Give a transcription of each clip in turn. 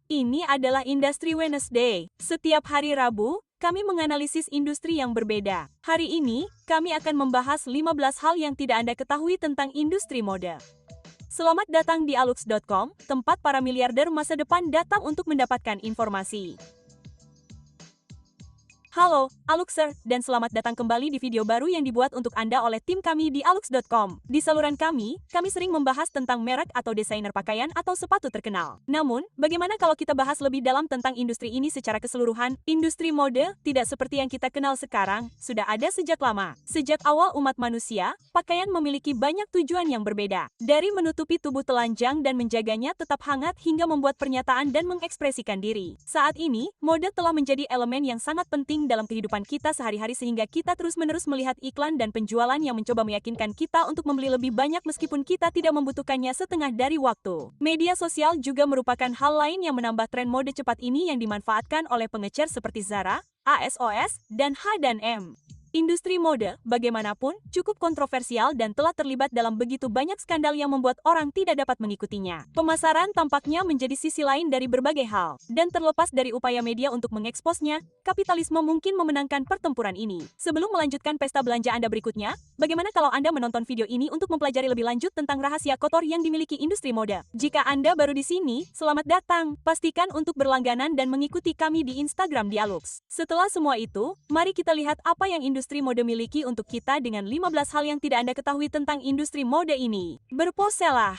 Ini adalah Industri Wednesday. Setiap hari Rabu, kami menganalisis industri yang berbeda. Hari ini, kami akan membahas 15 hal yang tidak Anda ketahui tentang industri mode. Selamat datang di alux.com, tempat para miliarder masa depan datang untuk mendapatkan informasi. Halo, Aluxer, dan selamat datang kembali di video baru yang dibuat untuk Anda oleh tim kami di alux.com. Di saluran kami sering membahas tentang merek atau desainer pakaian atau sepatu terkenal. Namun, bagaimana kalau kita bahas lebih dalam tentang industri ini secara keseluruhan? Industri mode, tidak seperti yang kita kenal sekarang, sudah ada sejak lama. Sejak awal umat manusia, pakaian memiliki banyak tujuan yang berbeda. Dari menutupi tubuh telanjang dan menjaganya tetap hangat hingga membuat pernyataan dan mengekspresikan diri. Saat ini, mode telah menjadi elemen yang sangat penting dalam kehidupan kita sehari-hari sehingga kita terus-menerus melihat iklan dan penjualan yang mencoba meyakinkan kita untuk membeli lebih banyak meskipun kita tidak membutuhkannya setengah dari waktu. Media sosial juga merupakan hal lain yang menambah tren mode cepat ini yang dimanfaatkan oleh pengecer seperti Zara, ASOS, dan H&M. Industri mode, bagaimanapun, cukup kontroversial dan telah terlibat dalam begitu banyak skandal yang membuat orang tidak dapat mengikutinya. Pemasaran tampaknya menjadi sisi lain dari berbagai hal. Dan terlepas dari upaya media untuk mengeksposnya, kapitalisme mungkin memenangkan pertempuran ini. Sebelum melanjutkan pesta belanja Anda berikutnya, bagaimana kalau Anda menonton video ini untuk mempelajari lebih lanjut tentang rahasia kotor yang dimiliki industri mode? Jika Anda baru di sini, selamat datang. Pastikan untuk berlangganan dan mengikuti kami di Instagram di Alux. Setelah semua itu, mari kita lihat apa yang industri mode miliki untuk kita dengan 15 hal yang tidak Anda ketahui tentang industri mode ini. Berposelah!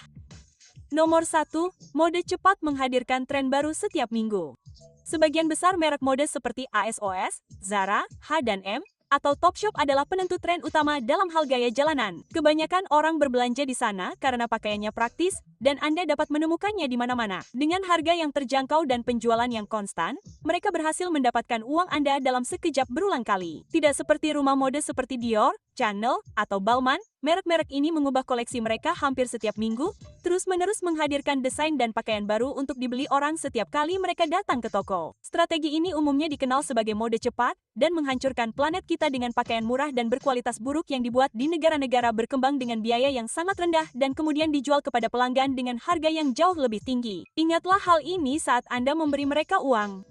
Nomor 1, mode cepat menghadirkan tren baru setiap minggu. Sebagian besar merek mode seperti ASOS, Zara, H&M, atau Topshop adalah penentu tren utama dalam hal gaya jalanan. Kebanyakan orang berbelanja di sana karena pakaiannya praktis, dan Anda dapat menemukannya di mana-mana. Dengan harga yang terjangkau dan penjualan yang konstan, mereka berhasil mendapatkan uang Anda dalam sekejap berulang kali. Tidak seperti rumah mode seperti Dior, Chanel, atau Balmain, merek-merek ini mengubah koleksi mereka hampir setiap minggu, terus-menerus menghadirkan desain dan pakaian baru untuk dibeli orang setiap kali mereka datang ke toko. Strategi ini umumnya dikenal sebagai mode cepat, dan menghancurkan planet kita dengan pakaian murah dan berkualitas buruk yang dibuat di negara-negara berkembang dengan biaya yang sangat rendah dan kemudian dijual kepada pelanggan dengan harga yang jauh lebih tinggi. Ingatlah hal ini saat Anda memberi mereka uang.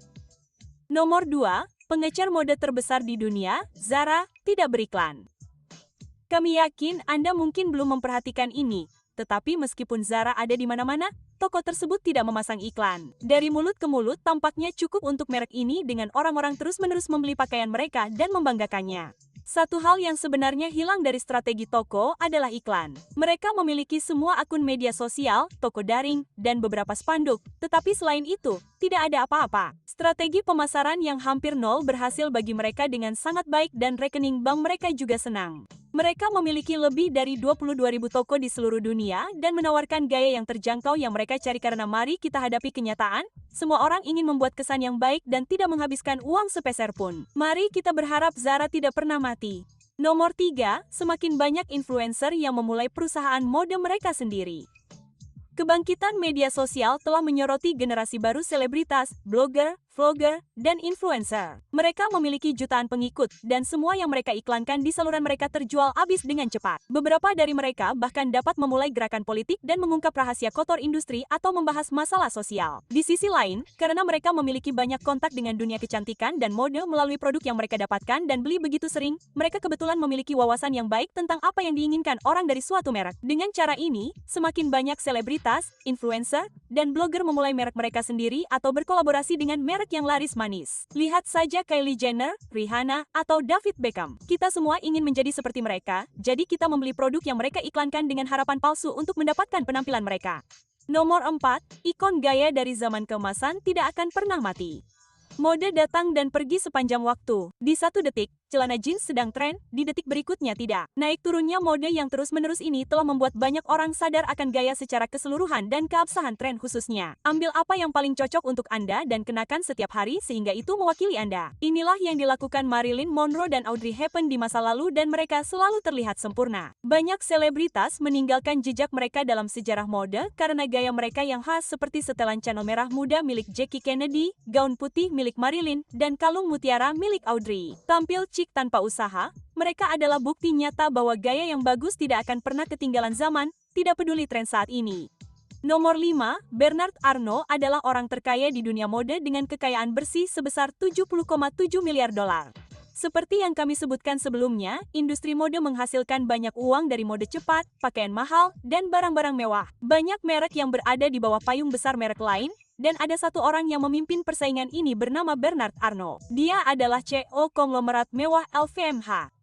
Nomor 2, pengecer mode terbesar di dunia, Zara, tidak beriklan. Kami yakin Anda mungkin belum memperhatikan ini, tetapi meskipun Zara ada di mana-mana, toko tersebut tidak memasang iklan. Dari mulut ke mulut tampaknya cukup untuk merek ini dengan orang-orang terus-menerus membeli pakaian mereka dan membanggakannya. Satu hal yang sebenarnya hilang dari strategi toko adalah iklan. Mereka memiliki semua akun media sosial, toko daring, dan beberapa spanduk, tetapi selain itu, tidak ada apa-apa. Strategi pemasaran yang hampir nol berhasil bagi mereka dengan sangat baik dan rekening bank mereka juga senang. Mereka memiliki lebih dari 22.000 toko di seluruh dunia dan menawarkan gaya yang terjangkau yang mereka cari karena mari kita hadapi kenyataan, semua orang ingin membuat kesan yang baik dan tidak menghabiskan uang sepeser pun. Mari kita berharap Zara tidak pernah mati. Nomor 3, semakin banyak influencer yang memulai perusahaan mode mereka sendiri. Kebangkitan media sosial telah menyoroti generasi baru selebritas, blogger, vlogger, dan influencer. Mereka memiliki jutaan pengikut, dan semua yang mereka iklankan di saluran mereka terjual habis dengan cepat. Beberapa dari mereka bahkan dapat memulai gerakan politik dan mengungkap rahasia kotor industri atau membahas masalah sosial. Di sisi lain, karena mereka memiliki banyak kontak dengan dunia kecantikan dan mode melalui produk yang mereka dapatkan dan beli begitu sering, mereka kebetulan memiliki wawasan yang baik tentang apa yang diinginkan orang dari suatu merek. Dengan cara ini, semakin banyak selebritas, influencer, dan blogger memulai merek mereka sendiri atau berkolaborasi dengan merek yang laris manis. Lihat saja Kylie Jenner, Rihanna, atau David Beckham. Kita semua ingin menjadi seperti mereka, jadi kita membeli produk yang mereka iklankan dengan harapan palsu untuk mendapatkan penampilan mereka. Nomor 4, ikon gaya dari zaman keemasan tidak akan pernah mati. Mode datang dan pergi sepanjang waktu. Di satu detik, celana jeans sedang tren, di detik berikutnya tidak. Naik turunnya mode yang terus-menerus ini telah membuat banyak orang sadar akan gaya secara keseluruhan dan keabsahan tren khususnya. Ambil apa yang paling cocok untuk Anda dan kenakan setiap hari sehingga itu mewakili Anda. Inilah yang dilakukan Marilyn Monroe dan Audrey Hepburn di masa lalu dan mereka selalu terlihat sempurna. Banyak selebritas meninggalkan jejak mereka dalam sejarah mode karena gaya mereka yang khas seperti setelan Chanel merah muda milik Jackie Kennedy, gaun putih milik Marilyn, dan kalung mutiara milik Audrey. Tampil cik tanpa usaha, mereka adalah bukti nyata bahwa gaya yang bagus tidak akan pernah ketinggalan zaman, tidak peduli tren saat ini. Nomor 5, Bernard Arnault adalah orang terkaya di dunia mode dengan kekayaan bersih sebesar 70,7 miliar dolar. Seperti yang kami sebutkan sebelumnya, industri mode menghasilkan banyak uang dari mode cepat, pakaian mahal, dan barang-barang mewah. Banyak merek yang berada di bawah payung besar merek lain, dan ada satu orang yang memimpin persaingan ini bernama Bernard Arnault. Dia adalah CEO konglomerat mewah LVMH.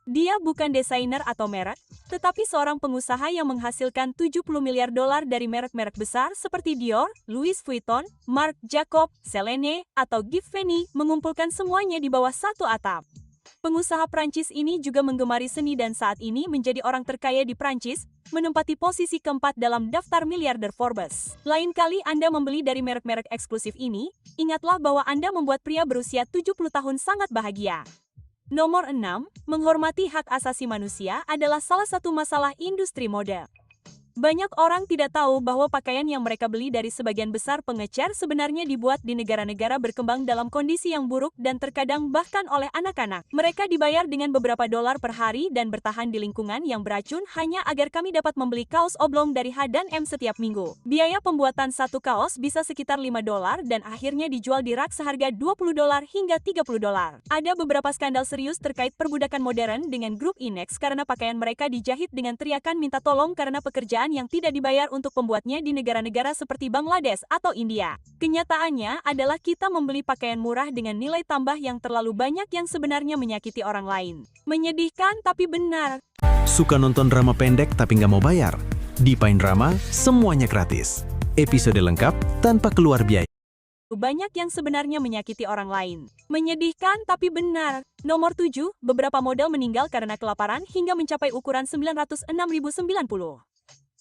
Dia bukan desainer atau merek, tetapi seorang pengusaha yang menghasilkan 70 miliar dolar dari merek-merek besar seperti Dior, Louis Vuitton, Marc Jacob, Celine, atau Givenchy, mengumpulkan semuanya di bawah satu atap. Pengusaha Prancis ini juga menggemari seni dan saat ini menjadi orang terkaya di Prancis, menempati posisi keempat dalam daftar miliarder Forbes. Lain kali Anda membeli dari merek-merek eksklusif ini, ingatlah bahwa Anda membuat pria berusia 70 tahun sangat bahagia. Nomor 6, menghormati hak asasi manusia adalah salah satu masalah industri mode. Banyak orang tidak tahu bahwa pakaian yang mereka beli dari sebagian besar pengecer sebenarnya dibuat di negara-negara berkembang dalam kondisi yang buruk dan terkadang bahkan oleh anak-anak. Mereka dibayar dengan beberapa dolar per hari dan bertahan di lingkungan yang beracun hanya agar kami dapat membeli kaos oblong dari H&M setiap minggu. Biaya pembuatan satu kaos bisa sekitar 5 dolar dan akhirnya dijual di rak seharga 20 dolar hingga 30 dolar. Ada beberapa skandal serius terkait perbudakan modern dengan grup Inex karena pakaian mereka dijahit dengan teriakan minta tolong karena pekerjaan yang tidak dibayar untuk pembuatnya di negara-negara seperti Bangladesh atau India. Kenyataannya adalah kita membeli pakaian murah dengan nilai tambah yang terlalu banyak yang sebenarnya menyakiti orang lain. Menyedihkan tapi benar. Suka nonton drama pendek tapi nggak mau bayar? Di Pain Drama, semuanya gratis. Episode lengkap tanpa keluar biaya. Banyak yang sebenarnya menyakiti orang lain. Menyedihkan tapi benar. Nomor 7, beberapa model meninggal karena kelaparan hingga mencapai ukuran 906.090.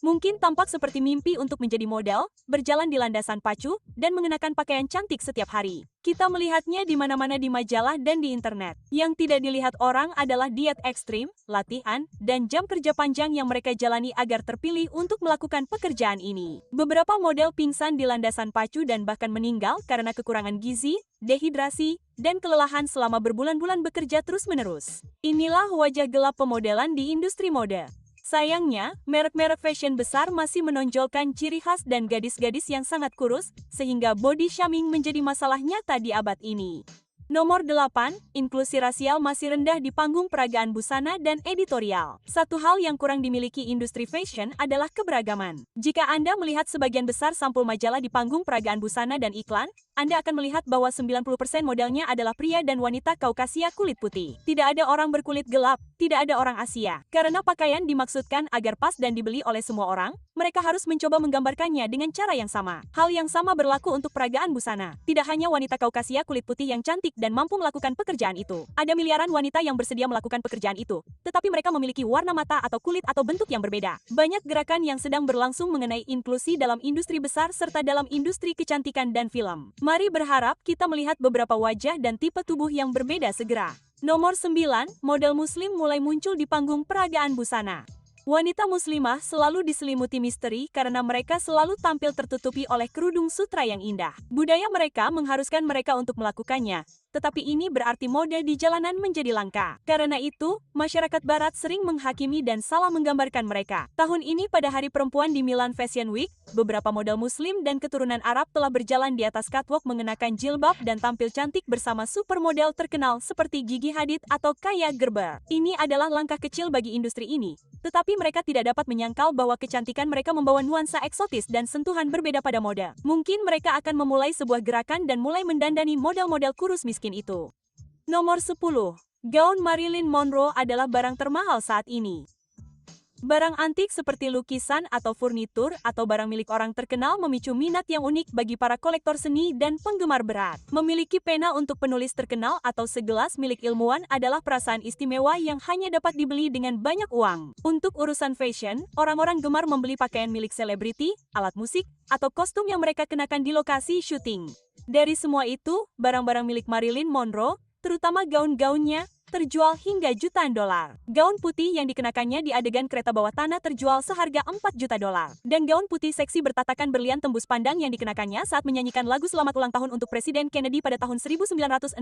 Mungkin tampak seperti mimpi untuk menjadi model, berjalan di landasan pacu, dan mengenakan pakaian cantik setiap hari. Kita melihatnya di mana-mana di majalah dan di internet. Yang tidak dilihat orang adalah diet ekstrim, latihan, dan jam kerja panjang yang mereka jalani agar terpilih untuk melakukan pekerjaan ini. Beberapa model pingsan di landasan pacu dan bahkan meninggal karena kekurangan gizi, dehidrasi, dan kelelahan selama berbulan-bulan bekerja terus-menerus. Inilah wajah gelap pemodelan di industri mode. Sayangnya, merek-merek fashion besar masih menonjolkan ciri khas dan gadis-gadis yang sangat kurus, sehingga body shaming menjadi masalah nyata di abad ini. Nomor 8, inklusi rasial masih rendah di panggung peragaan busana dan editorial. Satu hal yang kurang dimiliki industri fashion adalah keberagaman. Jika Anda melihat sebagian besar sampul majalah di panggung peragaan busana dan iklan, Anda akan melihat bahwa 90% modelnya adalah pria dan wanita Kaukasia kulit putih. Tidak ada orang berkulit gelap, tidak ada orang Asia. Karena pakaian dimaksudkan agar pas dan dibeli oleh semua orang, mereka harus mencoba menggambarkannya dengan cara yang sama. Hal yang sama berlaku untuk peragaan busana. Tidak hanya wanita Kaukasia kulit putih yang cantik dan mampu melakukan pekerjaan itu. Ada miliaran wanita yang bersedia melakukan pekerjaan itu, tetapi mereka memiliki warna mata atau kulit atau bentuk yang berbeda. Banyak gerakan yang sedang berlangsung mengenai inklusi dalam industri besar serta dalam industri kecantikan dan film. Mari berharap kita melihat beberapa wajah dan tipe tubuh yang berbeda segera. Nomor 9, model muslim mulai muncul di panggung peragaan busana. Wanita muslimah selalu diselimuti misteri karena mereka selalu tampil tertutupi oleh kerudung sutra yang indah. Budaya mereka mengharuskan mereka untuk melakukannya, tetapi ini berarti mode di jalanan menjadi langka. Karena itu, masyarakat barat sering menghakimi dan salah menggambarkan mereka. Tahun ini pada Hari Perempuan di Milan Fashion Week, beberapa model muslim dan keturunan Arab telah berjalan di atas catwalk mengenakan jilbab dan tampil cantik bersama supermodel terkenal seperti Gigi Hadid atau Kaia Gerber. Ini adalah langkah kecil bagi industri ini, tetapi mereka tidak dapat menyangkal bahwa kecantikan mereka membawa nuansa eksotis dan sentuhan berbeda pada mode. Mungkin mereka akan memulai sebuah gerakan dan mulai mendandani model-model kurus miskin itu. Nomor 10. Gaun Marilyn Monroe adalah barang termahal saat ini. Barang antik seperti lukisan atau furnitur atau barang milik orang terkenal memicu minat yang unik bagi para kolektor seni dan penggemar berat. Memiliki pena untuk penulis terkenal atau segelas milik ilmuwan adalah perasaan istimewa yang hanya dapat dibeli dengan banyak uang. Untuk urusan fashion, orang-orang gemar membeli pakaian milik selebriti, alat musik, atau kostum yang mereka kenakan di lokasi syuting. Dari semua itu, barang-barang milik Marilyn Monroe, terutama gaun-gaunnya, terjual hingga jutaan dolar. Gaun putih yang dikenakannya di adegan kereta bawah tanah terjual seharga 4 juta dolar. Dan gaun putih seksi bertatakan berlian tembus pandang yang dikenakannya saat menyanyikan lagu selamat ulang tahun untuk Presiden Kennedy pada tahun 1962,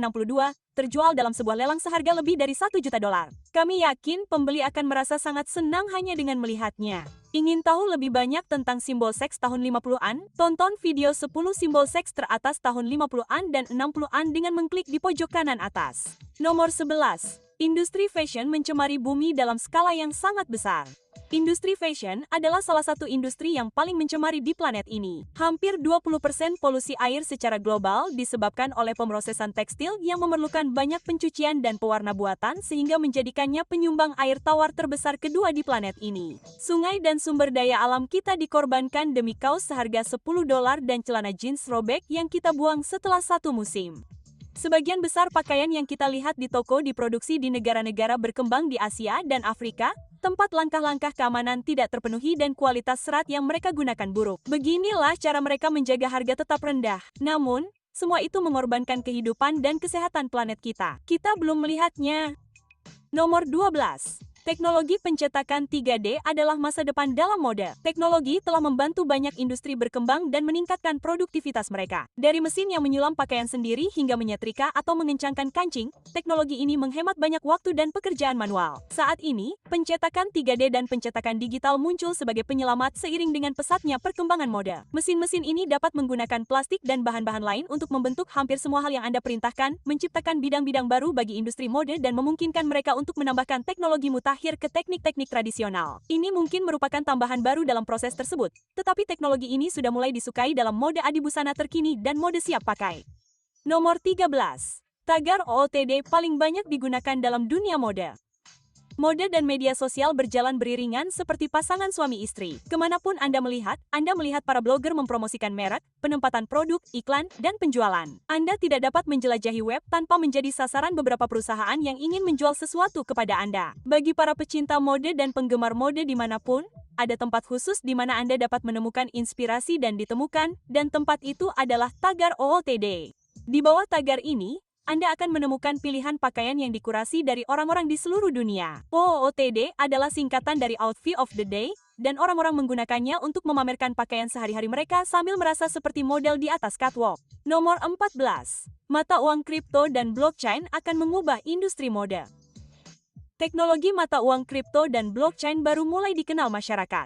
terjual dalam sebuah lelang seharga lebih dari 1 juta dolar. Kami yakin pembeli akan merasa sangat senang hanya dengan melihatnya. Ingin tahu lebih banyak tentang simbol seks tahun 50-an? Tonton video 10 simbol seks teratas tahun 50-an dan 60-an dengan mengklik di pojok kanan atas. Nomor 11. Industri fashion mencemari bumi dalam skala yang sangat besar. Industri fashion adalah salah satu industri yang paling mencemari di planet ini. Hampir 20% polusi air secara global disebabkan oleh pemrosesan tekstil yang memerlukan banyak pencucian dan pewarna buatan sehingga menjadikannya penyumbang air tawar terbesar kedua di planet ini. Sungai dan sumber daya alam kita dikorbankan demi kaos seharga $10 dan celana jeans robek yang kita buang setelah satu musim. Sebagian besar pakaian yang kita lihat di toko diproduksi di negara-negara berkembang di Asia dan Afrika, tempat langkah-langkah keamanan tidak terpenuhi dan kualitas serat yang mereka gunakan buruk. Beginilah cara mereka menjaga harga tetap rendah. Namun, semua itu mengorbankan kehidupan dan kesehatan planet kita. Kita belum melihatnya. Nomor 12. Teknologi pencetakan 3D adalah masa depan dalam mode. Teknologi telah membantu banyak industri berkembang dan meningkatkan produktivitas mereka. Dari mesin yang menyulam pakaian sendiri hingga menyetrika atau mengencangkan kancing, teknologi ini menghemat banyak waktu dan pekerjaan manual. Saat ini, pencetakan 3D dan pencetakan digital muncul sebagai penyelamat seiring dengan pesatnya perkembangan mode. Mesin-mesin ini dapat menggunakan plastik dan bahan-bahan lain untuk membentuk hampir semua hal yang Anda perintahkan, menciptakan bidang-bidang baru bagi industri mode dan memungkinkan mereka untuk menambahkan teknologi mutakhir ke teknik-teknik tradisional. Ini mungkin merupakan tambahan baru dalam proses tersebut, tetapi teknologi ini sudah mulai disukai dalam mode adibusana terkini dan mode siap pakai. Nomor 13. Tagar OOTD paling banyak digunakan dalam dunia mode. Mode dan media sosial berjalan beriringan seperti pasangan suami istri. Kemanapun Anda melihat para blogger mempromosikan merek, penempatan produk, iklan, dan penjualan. Anda tidak dapat menjelajahi web tanpa menjadi sasaran beberapa perusahaan yang ingin menjual sesuatu kepada Anda. Bagi para pecinta mode dan penggemar mode dimanapun, ada tempat khusus di mana Anda dapat menemukan inspirasi dan ditemukan, dan tempat itu adalah tagar OOTD. Di bawah tagar ini, Anda akan menemukan pilihan pakaian yang dikurasi dari orang-orang di seluruh dunia. OOTD adalah singkatan dari Outfit of the Day, dan orang-orang menggunakannya untuk memamerkan pakaian sehari-hari mereka sambil merasa seperti model di atas catwalk. Nomor 14. Mata uang kripto dan blockchain akan mengubah industri mode. Teknologi mata uang kripto dan blockchain baru mulai dikenal masyarakat.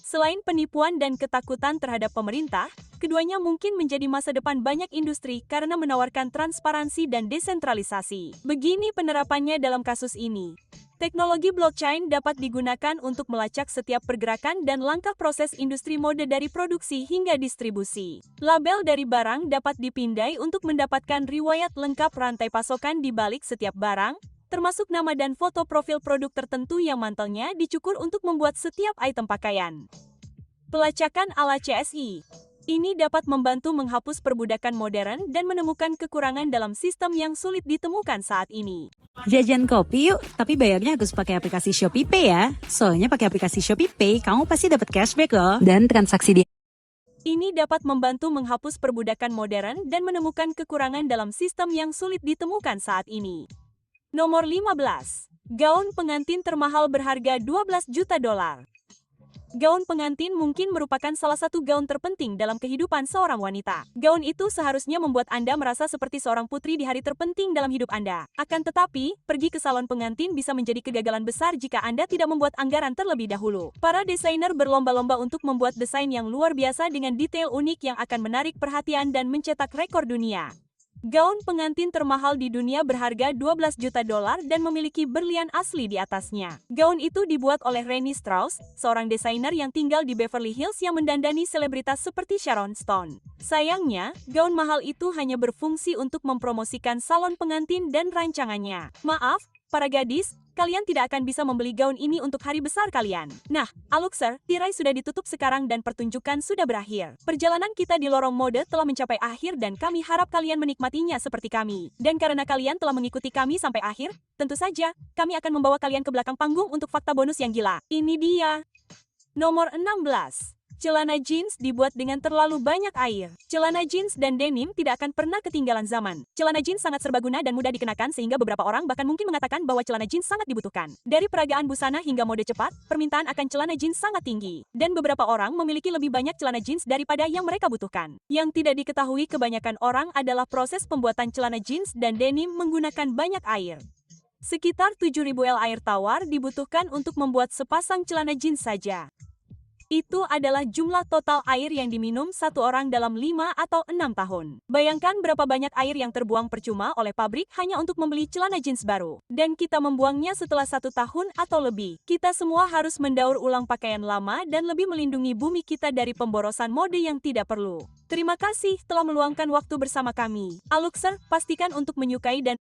Selain penipuan dan ketakutan terhadap pemerintah, keduanya mungkin menjadi masa depan banyak industri karena menawarkan transparansi dan desentralisasi. Begini penerapannya dalam kasus ini. Teknologi blockchain dapat digunakan untuk melacak setiap pergerakan dan langkah proses industri mode dari produksi hingga distribusi. Label dari barang dapat dipindai untuk mendapatkan riwayat lengkap rantai pasokan di balik setiap barang, termasuk nama dan foto profil produk tertentu yang mantelnya dicukur untuk membuat setiap item pakaian. Pelacakan ala CSI. Ini dapat membantu menghapus perbudakan modern dan menemukan kekurangan dalam sistem yang sulit ditemukan saat ini. Jajan kopi yuk, tapi bayarnya harus pakai aplikasi ShopeePay ya. Soalnya pakai aplikasi ShopeePay, kamu pasti dapat cashback loh. Dan transaksi di Ini dapat membantu menghapus perbudakan modern dan menemukan kekurangan dalam sistem yang sulit ditemukan saat ini. Nomor 15. Gaun pengantin termahal berharga $12 juta. Gaun pengantin mungkin merupakan salah satu gaun terpenting dalam kehidupan seorang wanita. Gaun itu seharusnya membuat Anda merasa seperti seorang putri di hari terpenting dalam hidup Anda. Akan tetapi, pergi ke salon pengantin bisa menjadi kegagalan besar jika Anda tidak membuat anggaran terlebih dahulu. Para desainer berlomba-lomba untuk membuat desain yang luar biasa dengan detail unik yang akan menarik perhatian dan mencetak rekor dunia. Gaun pengantin termahal di dunia berharga $12 juta dan memiliki berlian asli di atasnya. Gaun itu dibuat oleh Rennie Strauss, seorang desainer yang tinggal di Beverly Hills yang mendandani selebritas seperti Sharon Stone. Sayangnya, gaun mahal itu hanya berfungsi untuk mempromosikan salon pengantin dan rancangannya. Maaf, para gadis, kalian tidak akan bisa membeli gaun ini untuk hari besar kalian. Nah, Aluxer, tirai sudah ditutup sekarang dan pertunjukan sudah berakhir. Perjalanan kita di lorong mode telah mencapai akhir dan kami harap kalian menikmatinya seperti kami. Dan karena kalian telah mengikuti kami sampai akhir, tentu saja, kami akan membawa kalian ke belakang panggung untuk fakta bonus yang gila. Ini dia. Nomor 16. Celana jeans dibuat dengan terlalu banyak air. Celana jeans dan denim tidak akan pernah ketinggalan zaman. Celana jeans sangat serbaguna dan mudah dikenakan sehingga beberapa orang bahkan mungkin mengatakan bahwa celana jeans sangat dibutuhkan. Dari peragaan busana hingga mode cepat, permintaan akan celana jeans sangat tinggi. Dan beberapa orang memiliki lebih banyak celana jeans daripada yang mereka butuhkan. Yang tidak diketahui kebanyakan orang adalah proses pembuatan celana jeans dan denim menggunakan banyak air. Sekitar 7.000 L air tawar dibutuhkan untuk membuat sepasang celana jeans saja. Itu adalah jumlah total air yang diminum satu orang dalam 5 atau 6 tahun. Bayangkan berapa banyak air yang terbuang percuma oleh pabrik hanya untuk membeli celana jeans baru. Dan kita membuangnya setelah 1 tahun atau lebih. Kita semua harus mendaur ulang pakaian lama dan lebih melindungi bumi kita dari pemborosan mode yang tidak perlu. Terima kasih telah meluangkan waktu bersama kami. Aluxer, pastikan untuk menyukai dan